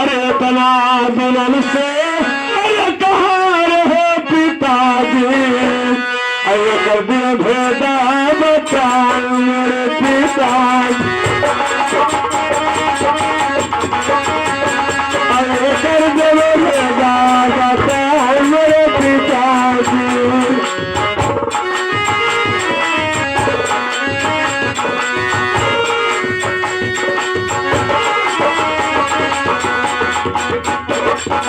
अरे तना दुल्हन से अरे कहाँ रहे पिताजी, अरे कर दिया भेदा बचाओ मेरे पिताजी, अरे कर दिया भेदा बचाओ मेरे पिताजी।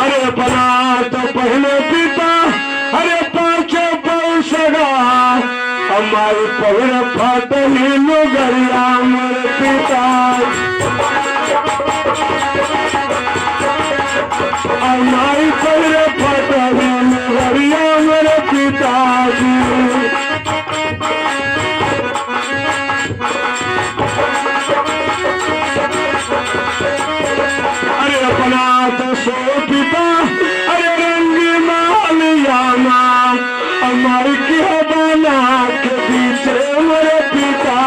अरे बना तो पहले पिता अरे पाछे पौसगा हमारी पहले फाटली लुगरिया मेरे पिता, हमारी पहले फाटली लुगरिया मेरे पिताजी। अरे अपना तो सो पिता अरे रंगी मालियाना हमारी क्या बना के पीछे मेरे पिता,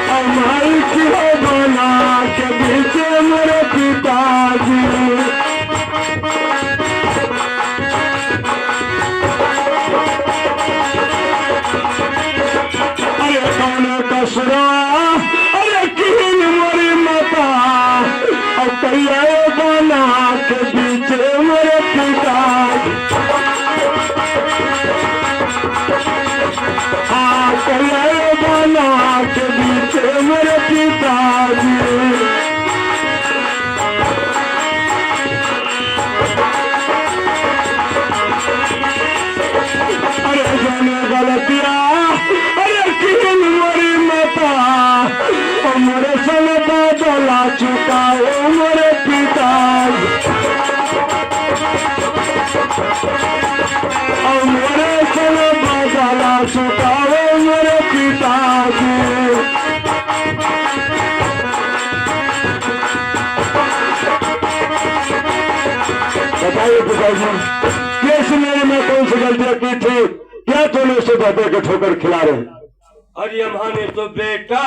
हमारी क्या बना के पीछे मेरे पिताजी। अरे कौन कसरा अरे किन मोरी माता और कहिए बना के पीछे मेरे पिता, हाँ कहिए बना के पीछे मेरे पिताजी। अरे जाने गलतिया अरे किन मोरी माता और मेरे संग बदला चुकाओ मेरे पिता, और मेरे संग बदला चुकाओ मेरे पिताजी। बताइए पिताजी केस मेरे में कौन सी गलतियां की थी, क्या तूने उसे दादे के ठोकर खिला रहे? अरे हमारे तो बेटा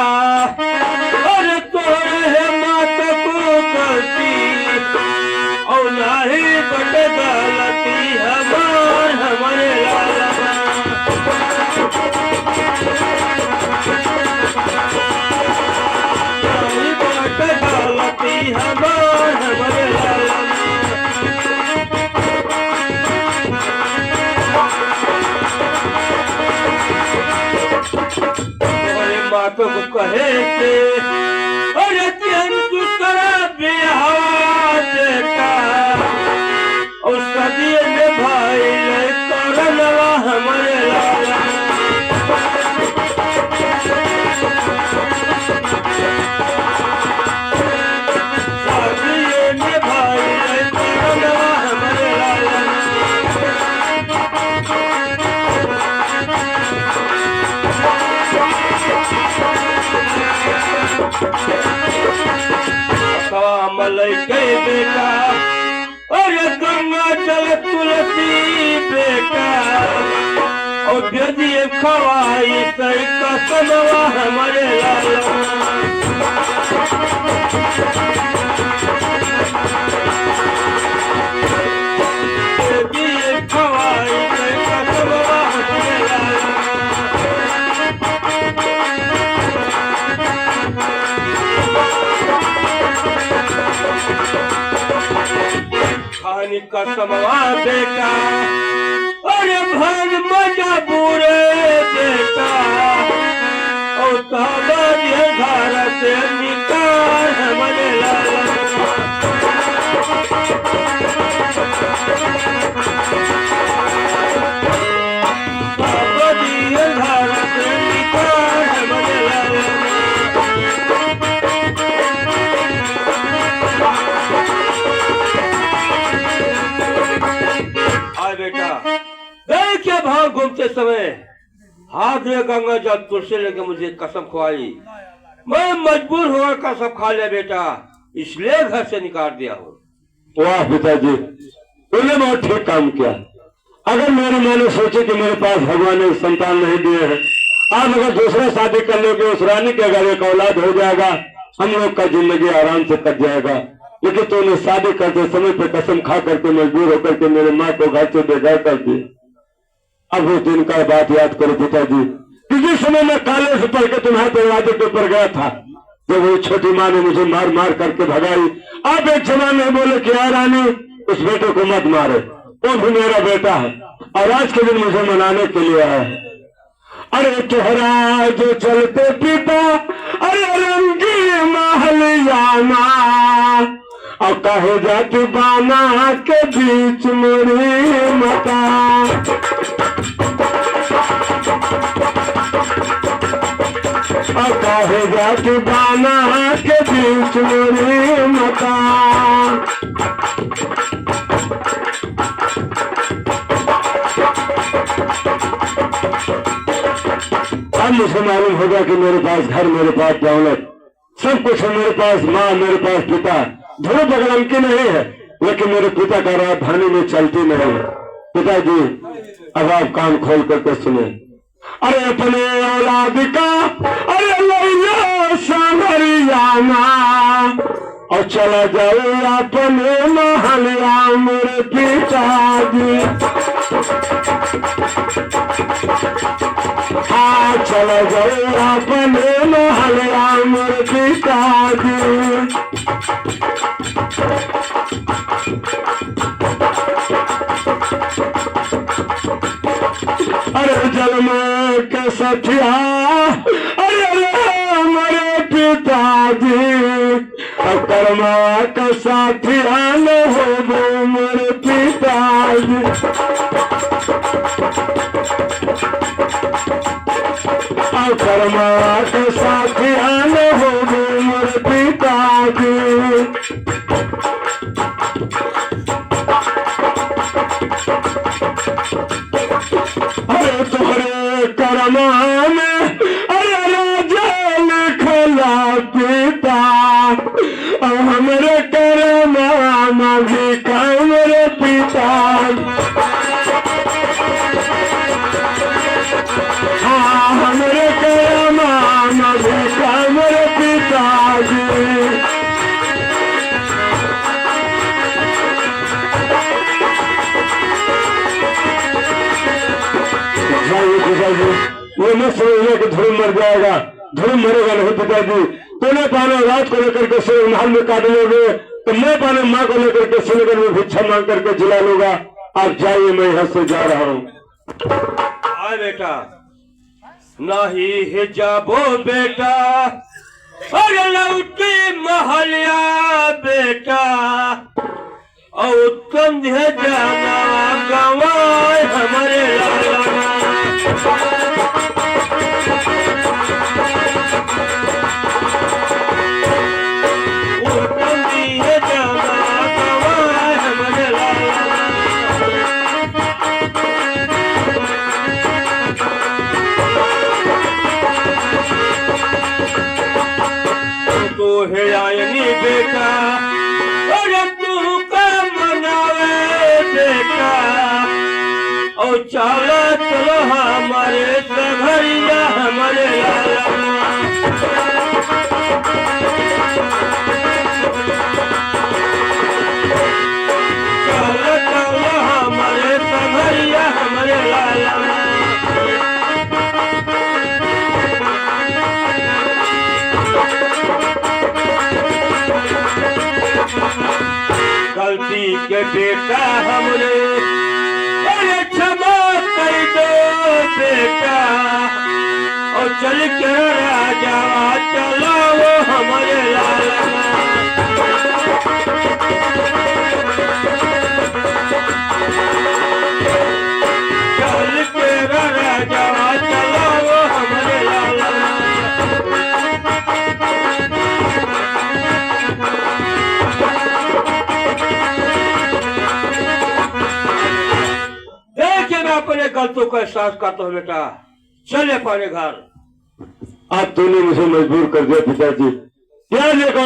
अरे तोरे है मात को करती और नाही बटे गलती हमारे लाला नाही बटे गलती हमारे लाला। माता को कहे थे अरे तेन तू करा बिहार बेटा और सदी में भाई ले करनवा हमारे लाला। सदी में भाई ले करनवा हमारे लाला। मलई गए बेटा अरे गंगा चल तुलसी बेटा और भेजिए खवाई सही कसमवा हमारे लाला। भेजिए खवाई सही कसमवा हमारे लाला। खानी कसमवा बेटा अरे भन मजा बुरे बेटा और ताबा घर से निकाल हमारे लाला। ताबा घर से निकाल हमारे लाला। बेटा गए क्या भाव घूमते समय हाथ में गंगा जल तुलसी लेके मुझे कसम खुआई, मैं मजबूर होकर कसम खा लिया बेटा, इसलिए घर से निकाल दिया हूँ। वाह पिताजी तूने बहुत ठीक काम किया। अगर मेरी माँ ने सोचे कि मेरे पास भगवान ने संतान नहीं दिए हैं आप अगर दूसरा शादी कर लोगे उस रानी के अगर एक औलाद हो जाएगा, हम लोग का जिंदगी आराम से कट जाएगा। लेकिन तूने शादी करते समय पे कसम खा करके मजबूर होकर के मेरे माँ को घर से बेघर कर दी। अब उस दिन का बात याद करो पिताजी कि जिस समय मैं काले से पढ़ के तुम्हारे दरवाजे के ऊपर गया था, जब वो छोटी माँ ने मुझे मार मार करके भगाई। आप एक जवान में बोले कि यार रानी उस बेटे को मत मारे, वो भी मेरा बेटा है और आज के दिन मुझे मनाने के लिए आया है। अरे तोहरा जो चलते पिता, अरे रंगी महलियाना और कहे जाती बाना के बीच मेरी माता। और कहे जाती बाना के बीच मेरी माता। अब मुझे मालूम होगा कि मेरे पास घर, मेरे पास दौलत, सब कुछ है मेरे पास, माँ मेरे पास पिता। धूप बगलम की नहीं है, लेकिन मेरे पिता का राजधानी में चलती नहीं है। पिताजी अब आप कान खोल करके सुने। अरे अपने औलाद का अरे लैया सांवरियाना और चला जाओ अपने महलिया मेरे पिताजी। हाँ चला जाओ अपने महलिया मेरे पिताजी। अरे जन्म के सठिया अरे मेरे पिताजी और कर्मा का साथिया न हो मेरे पिताजी। और कर्मा का साथिया न हो मेरे पिताजी। अरे तुम्हारे कर्मा में अरे राजा लिखला पिता और हमारे कर्मा में भी मेरे पिता। हाँ हमारे कर्मा में भी मेरे पिताजी। वो न समझने कि धर्म मर जाएगा, धर्म मरेगा नहीं पिताजी। तूने पाने रात को लेकर के सिर महल में काट लोगे तो मैं पाने माँ को लेकर के श्रीनगर में भिक्षा मांग करके जिला लूंगा। आप जाइए, मैं यहाँ से जा रहा हूँ। आए बेटा, नहीं है जाबो बेटा, अरे लौटी महलिया बेटा और कंधे जाना गवाए हमारे लाला। हेरायनी बेटा और तू का मनावे बेटा और चलो चलो हमारे सघरिया हमारे लाला। चलो चलो हमारे सघरिया हमारे लाला। गलती के बेटा हमरे अरे क्षमा कर दो बेटा और चल के राजा चलो वो हमारे लाला। चल के राजा चलो वो हमारे लाला। अपने गलतों का एहसास करता हूँ बेटा, चले अपने घर। आज तूने मुझे मजबूर कर दिया पिताजी। क्या देखो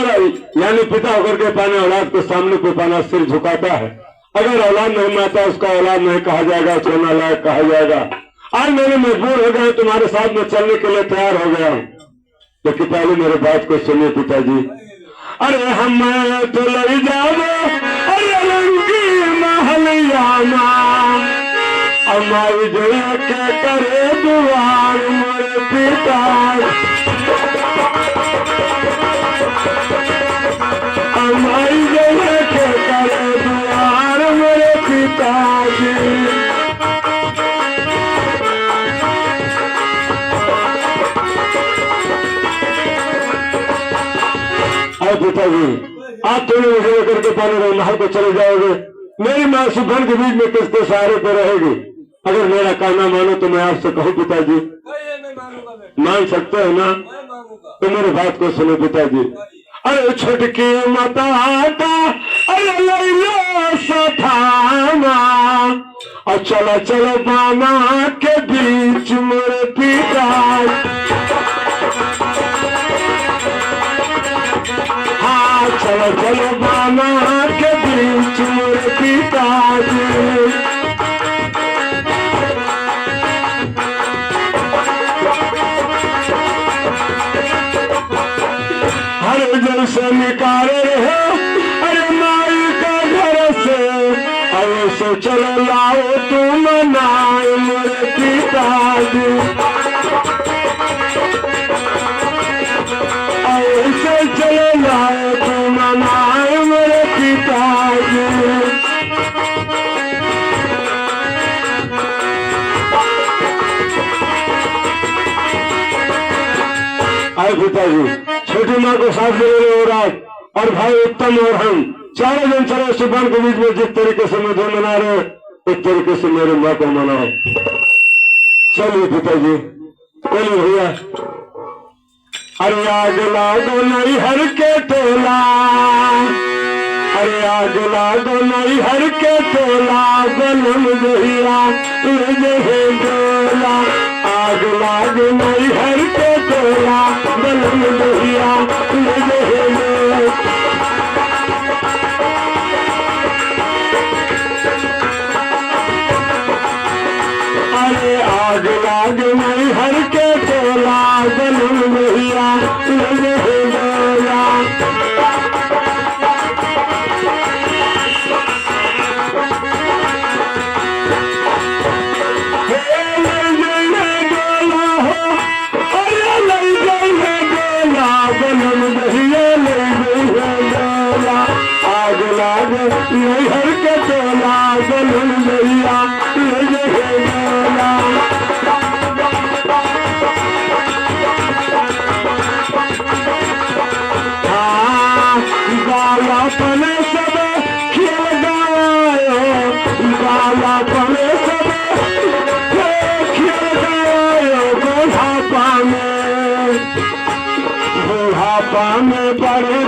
यानी पिता होकर के पाने औलाद के सामने पे पाना सिर झुकाता है। अगर औलाद नहीं माता उसका औलाद नहीं कहा जाएगा, सोना लायक कहा जाएगा। आज मैंने मजबूर हो गया, तुम्हारे साथ में चलने के लिए तैयार हो गया हूँ, लेकिन पहले मेरे बात को सुनिए पिताजी। अरे हम तो ले जाओ, अरे लंकी महलिया हमारी जया के करे दुआर मेरे पिता, हमारी जया के करे दुआर मेरे पिताजी। पिताजी आप थोड़ी मुझे लेकर के पानी रहे महल को चले जाओगे, मेरी माँ सुबह के बीच में किसके सहारे पे रहेगी? अगर मेरा कहना मानो तो मैं आपसे कहूँ पिताजी, मान सकते हो ना? तो मेरी बात को सुनो पिताजी। अरे छुटकी मत आता, अरे लैलो सठाना, और चलो चलो बाना के बीच मेरे पिता, चलो चलो बाना के बीच मेरे पिताजी। हर जैसे निकाले हो अरे माई का घर से, अरे से चलो लाओ तुम मनाए मेरे पिताजी, ऐसे चलो लाओ तुम मनाए मेरे पिताजी। आए पिताजी, छोटी माँ को साथ ले लो और भाई उत्तम और हम चारों जन चलो सुबह के बीच में, जिस तरीके से मुझे मना रहे हो उस तरीके से मेरे माँ को मनाओ। चलिए पिताजी, चलिए भैया। अरे आग लागो नहीं हर के टोला, अरे आग लागो नहीं हर के टोला, बलम दहिया ले डोला, आग लाग नहीं हर के टोला, बलम दहिया ले। अरे आग लाग नहीं हर के टोला, बलम दहिया ले डोला, आग लाग नहीं हर के टोला, बलम दहिया ले डोला। गाला पने सब खेल गवायो, गाला पने सब खेल गवायो, बुढ़ापा में बड़े